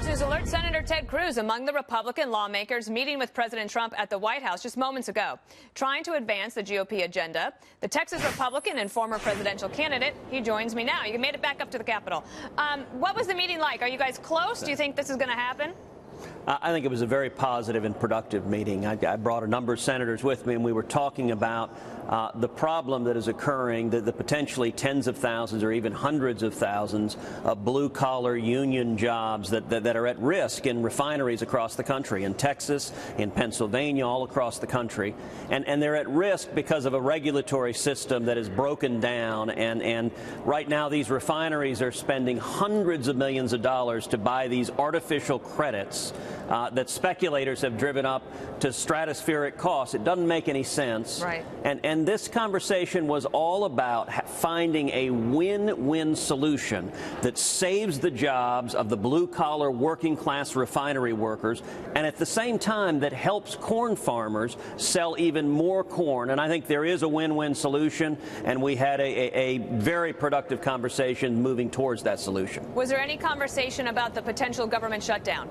News Alert. Senator Ted Cruz among the Republican lawmakers meeting with President Trump at the White House just moments ago, trying to advance the GOP agenda. The Texas Republican and former presidential candidate, he joins me now. You made it back up to the Capitol. What was the meeting like? Are you guys close? Do you think this is going to happen? I think it was a very positive and productive meeting. I brought a number of senators with me, and we were talking about the problem that is occurring, the potentially tens of thousands or even hundreds of thousands of blue-collar union jobs that are at risk in refineries across the country, in Texas, in Pennsylvania, all across the country. And they're at risk because of a regulatory system that is broken down. And right now, these refineries are spending hundreds of millions of dollars to buy these artificial credits that speculators have driven up to stratospheric costs. It doesn't make any sense. Right. And this conversation was all about finding a win-win solution that saves the jobs of the blue-collar working-class refinery workers, and at the same time that helps corn farmers sell even more corn. And I think there is a win-win solution, and we had a very productive conversation moving towards that solution. Was there any conversation about the potential government shutdown?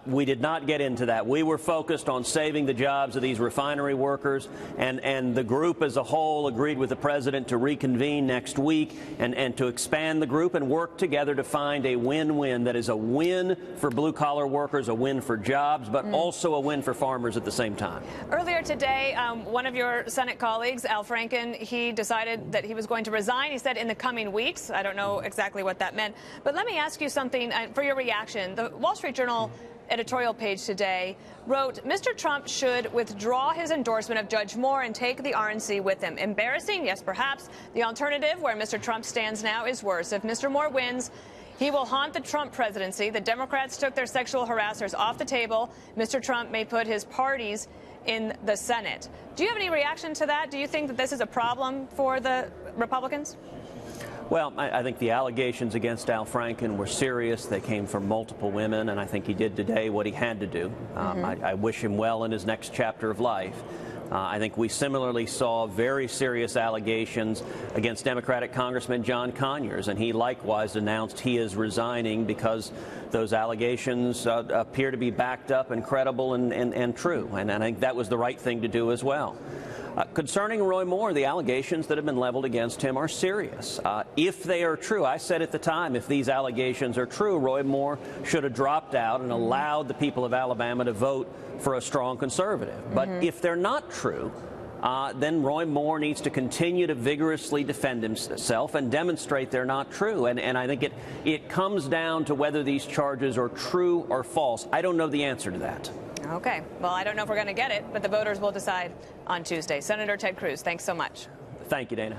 We did not get into that. We were focused on saving the jobs of these refinery workers, and the group as a whole agreed with the president to reconvene next week and to expand the group and work together to find a win-win that is a win for blue-collar workers, a win for jobs, but also a win for farmers at the same time. Earlier today, one of your Senate colleagues, Al Franken, he decided that he was going to resign. He said in the coming weeks. I don't know exactly what that meant. But let me ask you something for your reaction. The Wall Street Journal editorial page today wrote, Mr. Trump should withdraw his endorsement of Judge Moore and take the RNC with him. Embarrassing? Yes, perhaps. The alternative, where Mr. Trump stands now, is worse. If Mr. Moore wins, he will haunt the Trump presidency. The Democrats took their sexual harassers off the table. Mr. Trump may put his parties in the Senate. Do you have any reaction to that? Do you think that this is a problem for the Republicans? Well, I think the allegations against Al Franken were serious. They came from multiple women, and I think he did today what he had to do. I wish him well in his next chapter of life. I think we similarly saw very serious allegations against Democratic Congressman John Conyers, and he likewise announced he is resigning because those allegations appear to be backed up and credible and true. And I think that was the right thing to do as well. Concerning Roy Moore, the allegations that have been leveled against him are serious. If they are true, I said at the time, if these allegations are true, Roy Moore should have dropped out and allowed the people of Alabama to vote for a strong conservative. But if they're not true, then Roy Moore needs to continue to vigorously defend himself and demonstrate they're not true. And I think it comes down to whether these charges are true or false. I don't know the answer to that. Okay. Well, I don't know if we're going to get it, but the voters will decide on Tuesday. Senator Ted Cruz, thanks so much. Thank you, Dana.